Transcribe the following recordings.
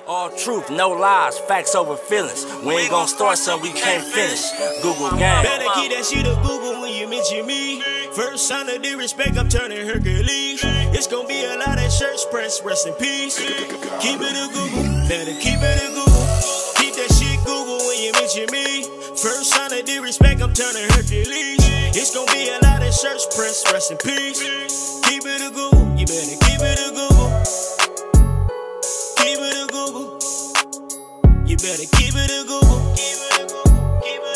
All truth, no lies, facts over feelings. We ain't gon' start something we can't finish. Google gang. Better keep that shit a Google when you mention me. First sign of disrespect, I'm turning Hercules. It's gon' be a lot of shirts press, rest in peace. Keep it a Google, better keep it a Google. Keep that shit Google when you mention me. First sign of disrespect, I'm turning Hercules. It's gon' be a lot of shirts press, rest in peace. Keep it a Google, you better keep it a Google. Keep it a Google. You better keep it a Google.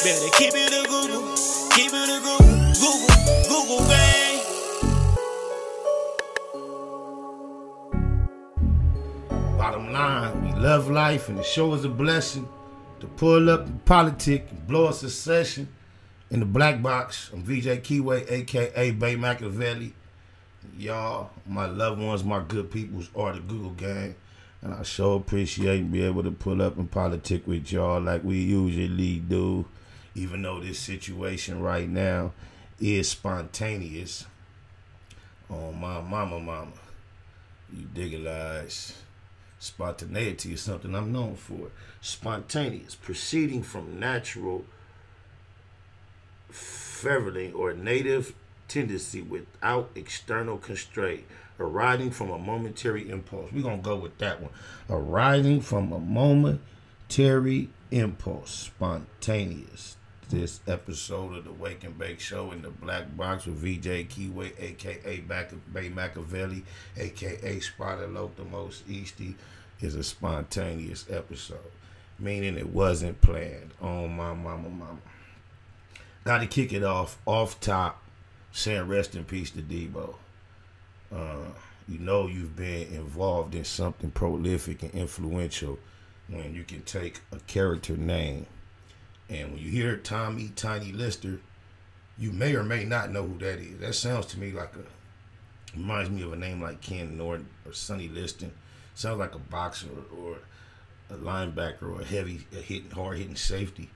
Better keep it a Google. Keep it a Google. Google gang. Bottom line, we love life and the show is a blessing. To pull up in politics and blow us a session in the black box. I'm VJ Keyway, aka Bay Machiavelli. Y'all, my loved ones, my good peoples are the Google gang. And I sure appreciate being able to pull up and politic with y'all like we usually do. Even though this situation right now is spontaneous. Oh, my mama. You digitalize. Spontaneity is something I'm known for. Spontaneous, proceeding from natural, fervent, or native tendency without external constraint. Arising from a momentary impulse. We're going to go with that one. Arising from a momentary impulse. Spontaneous. This episode of the Wake and Bake Show in the Black Box with VJ Keyway, a.k.a. Bay Machiavelli, a.k.a. Spotted Loke, the most Easty, is a spontaneous episode. Meaning it wasn't planned. Oh, my mama. Got to kick it off top, saying rest in peace to DEEBO. You know you've been involved in something prolific and influential when you can take a character name. And when you hear Tommy Tiny Lister, you may or may not know who that is. That sounds to me like reminds me of a name like Ken Norton or Sonny Liston. Sounds like a boxer or a linebacker or a hard-hitting safety.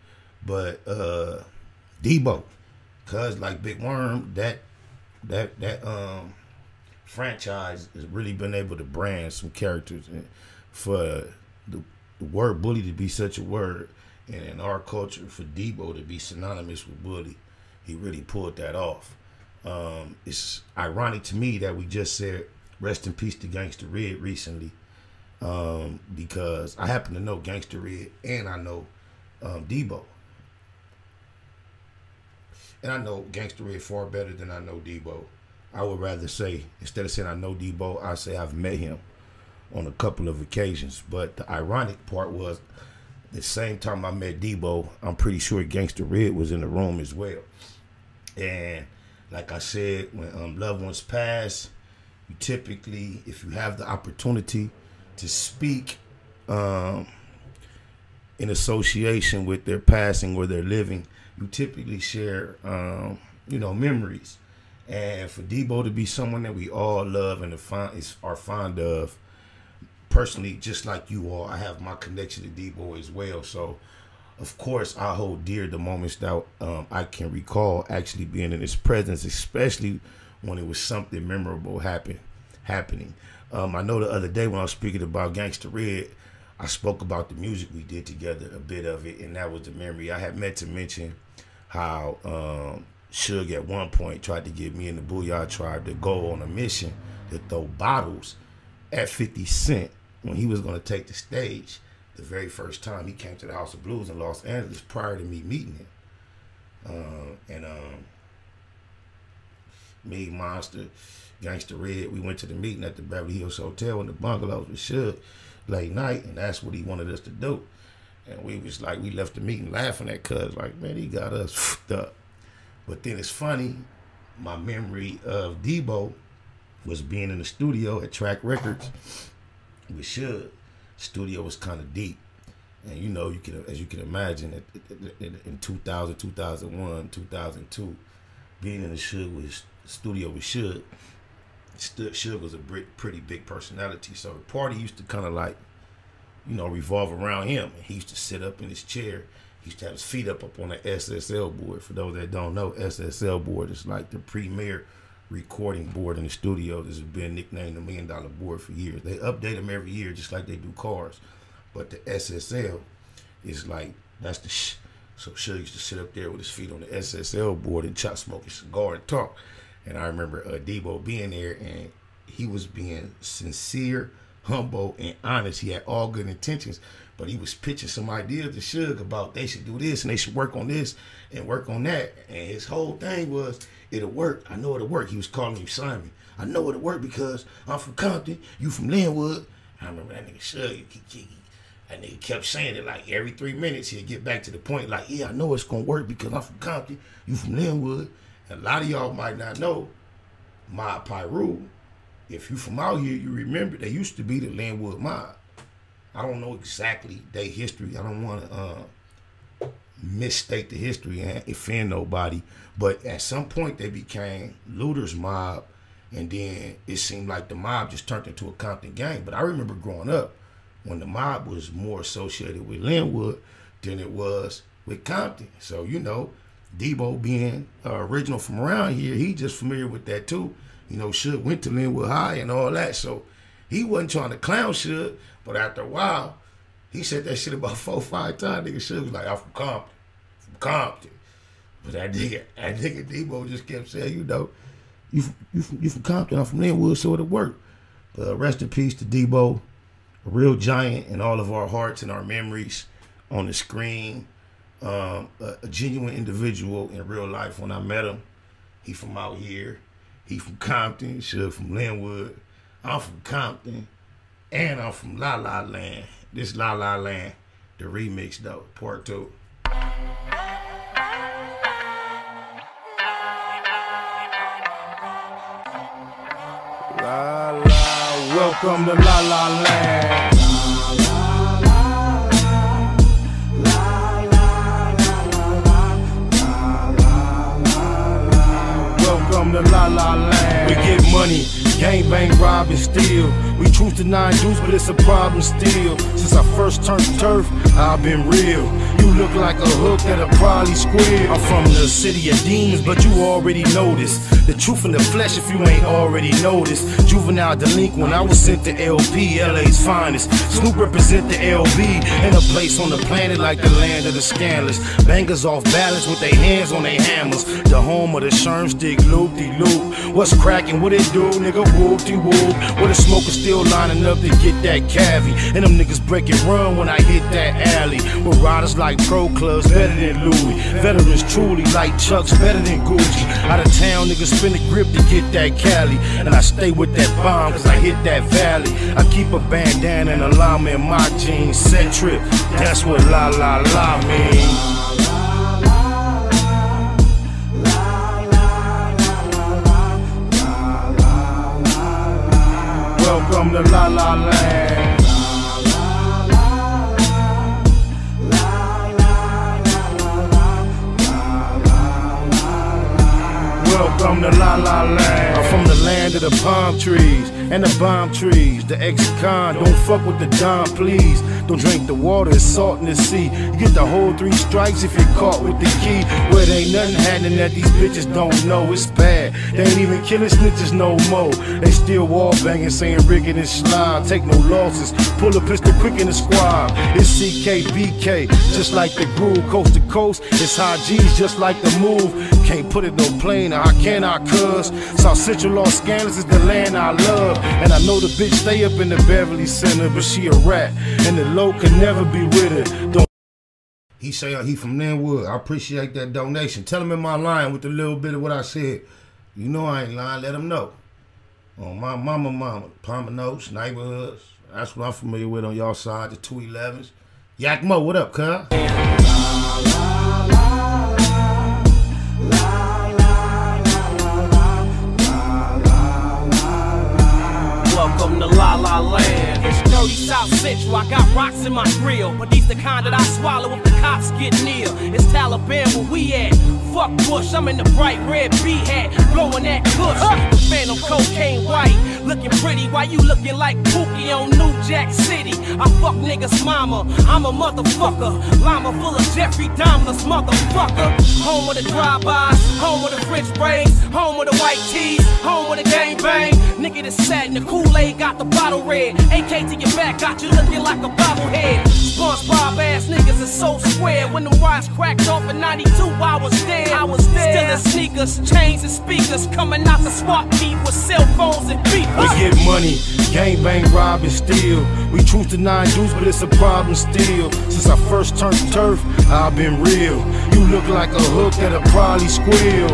But DEEBO, cause like Big Worm, that franchise has really been able to brand some characters, and for the word bully to be such a word, and in our culture for DEEBO to be synonymous with bully, he really pulled that off. It's ironic to me that we just said rest in peace to Gangsta Red recently, because I happen to know Gangsta Red and I know DEEBO. And I know Gangsta Red far better than I know DEEBO. I would rather say, instead of saying I know DEEBO, I say I've met him on a couple of occasions. But the ironic part was, the same time I met DEEBO, I'm pretty sure Gangsta Red was in the room as well. And like I said, when loved ones pass, you typically, if you have the opportunity to speak in association with their passing or their living, you typically share, memories. And for DEEBO to be someone that we all love and are fond of, personally, just like you all, I have my connection to DEEBO as well. So, of course, I hold dear the moments that I can recall actually being in his presence, especially when it was something memorable happening. I know the other day when I was speaking about Gangsta Red, I spoke about the music we did together, a bit of it, and that was the memory. I had meant to mention how Suge at one point tried to get me and the Booyah Tribe to go on a mission to throw bottles at 50 Cent when he was going to take the stage the very first time he came to the House of Blues in Los Angeles prior to me meeting him. Me, Monster, Gangsta Red, we went to the meeting at the Beverly Hills Hotel in the bungalows with Suge late night, and that's what he wanted us to do. And we was like, we left the meeting laughing at cuz, like, man, he got us fucked up. But then it's funny, my memory of DEEBO was being in the studio at Track Records with Suge. Studio was kind of deep. And you know, as you can imagine, in 2000, 2001, 2002, being in the studio with Suge, Suge was a pretty big personality. So the party used to kind of like, revolve around him. And he used to sit up in his chair. He used to have his feet up on the SSL board. For those that don't know, SSL board is like the premier recording board in the studio. This has been nicknamed the $1 Million Board for years. They update them every year just like they do cars. But the SSL is like, that's the So Suge used to sit up there with his feet on the SSL board and smoke a cigar and talk. And I remember DEEBO being there, and he was being sincere, humble, and honest. He had all good intentions, but he was pitching some ideas to Suge about they should do this and they should work on this and work on that. And his whole thing was, it'll work. I know it'll work. He was calling you Simon. I know it'll work because I'm from Compton, you from Linwood. I remember that nigga Suge, that nigga kept saying it like every 3 minutes. He'd get back to the point like, yeah, I know it's going to work because I'm from Compton, you from Linwood. And a lot of y'all might not know, Mob Pyru, if you from out here, you remember they used to be the Linwood Mob. I don't know exactly their history. I don't want to misstate the history and offend nobody. But at some point, they became Luther's Mob. And then it seemed like the mob just turned into a Compton gang. But I remember growing up when the mob was more associated with Linwood than it was with Compton. So, you know, DEEBO being original from around here, he just familiar with that too. You know, Suge went to Linwood High and all that. So he wasn't trying to clown Suge. But after a while, he said that shit about 4 or 5 times. Nigga Suge was like, I'm from Compton. From Compton. But that nigga DEEBO just kept saying, you know, you from Compton, I'm from Linwood, so it'll work. But rest in peace to DEEBO, a real giant in all of our hearts and our memories on the screen. A genuine individual in real life. When I met him, he from out here. He from Compton, Suge from Linwood. I'm from Compton, and I'm from La La Land. This La La Land, the remix though, part 2. La la, welcome to La La Land. Welcome to La La Land. We get money, gangbang, rob and steal. We choose to 9 juice, but it's a problem still. Since I first turned turf, I've been real. You look like a hook that'll probably squeal. I'm from the city of demons, but you already know this. The truth in the flesh if you ain't already noticed. Juvenile delinquent, I was sent to LP, LA's finest. Snoop represent the LB, in a place on the planet like the land of the scandalous. Bangers off balance with their hands on their hammers. The home of the sherm stick, loop-de-loop. What's cracking, what it do, nigga, whoop-de-whoop. Where the smokers still lining up to get that cavi. And them niggas break and run when I hit that alley. With riders like Pro Clubs, better than Louis. Veterans truly like Chucks, better than Gucci. Out of town, niggas spin the grip to get that Cali. And I stay with that bomb cause I hit that valley. I keep a bandana and a llama in my jeans. Set trip, that's what La La La means. Welcome to La La Land. Welcome to La La Land. I'm from the land of the palm trees and the bomb trees. The ex-con, don't fuck with the Don, please. Don't drink the water, it's salt in the sea. You get the whole 3 strikes if you're caught with the key. Where there ain't nothing happening that these bitches don't know. It's bad, they ain't even killing snitches no more. They still wall banging, saying rigging and slime. Take no losses, pull a pistol quick in the squad. It's CKBK, just like the groove. Coast to coast, it's high G's, just like the move. Can't put it no plane, how can I cuz? South Central Los Angeles is the land I love. And I know the bitch stay up in the Beverly Center, but she a rat, and the low can never be with her. Don't. He say he from Linwood. I appreciate that donation. Tell him in my line with a little bit of what I said. You know I ain't lying, let him know. On my mama, Palmer Notes, neighborhoods. That's what I'm familiar with on y'all side, the 211s. Yakmo, what up, cuz? Welcome to La La Land. It's dirty South Central, I got rocks in my grill, but these the kind that I swallow if the cops shots get near. It's Taliban where we at. Fuck Bush, I'm in the bright red B-hat, blowing that kush. The phantom cocaine white, looking pretty. Why you looking like Pookie on New Jack City? I fuck niggas' mama, I'm a motherfucker. Llama full of Jeffrey Dahmer's motherfucker. Home of the drive-bys, home of the French braids, home of the white tees, home of the gang bang. Nigga that's sad and the Kool-Aid got the bottle red. AK to your back, got you looking like a bobblehead. SpongeBob ass niggas is so square. When the wires cracked off in 92, I was there. Still in sneakers, chains and speakers, coming out the swap meet with cell phones and beepers. We get money, gang bang, rob and steal. We truth to 9 dudes, but it's a problem still. Since I first turned turf, I've been real. You look like a hook that'll probably squeal.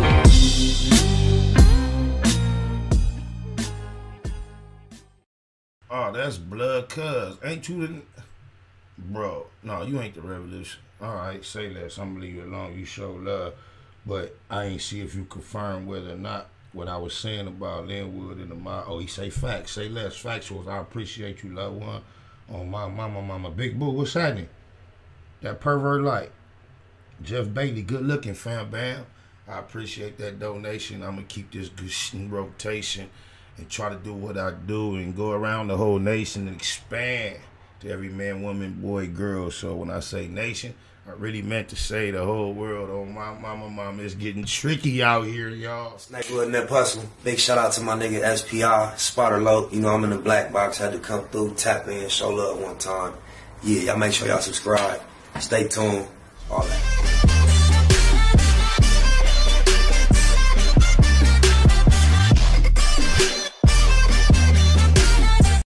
Oh, that's blood, cuz. Ain't you the... Bro, no, you ain't the revolution. Alright, say less. I'm gonna leave you alone. You show love. But I ain't see if you confirm whether or not what I was saying about Linwood and the mob. Oh, he say facts. Say less. Factuals. I appreciate you, loved one. Oh, my mama. Big Boo, what's happening? That pervert light. Jeff Bailey, good looking, fam, bam. I appreciate that donation. I'm gonna keep this good in rotation and try to do what I do and go around the whole nation and expand to every man, woman, boy, girl. So when I say nation, I really meant to say the whole world. Oh, my mama, it's getting tricky out here, y'all. Snakewood and that Hustle. Big shout out to my nigga SPI, Spotter Low. You know, I'm in the black box, had to come through, tap in, show love one time. Yeah, y'all make sure y'all subscribe. Stay tuned, all that.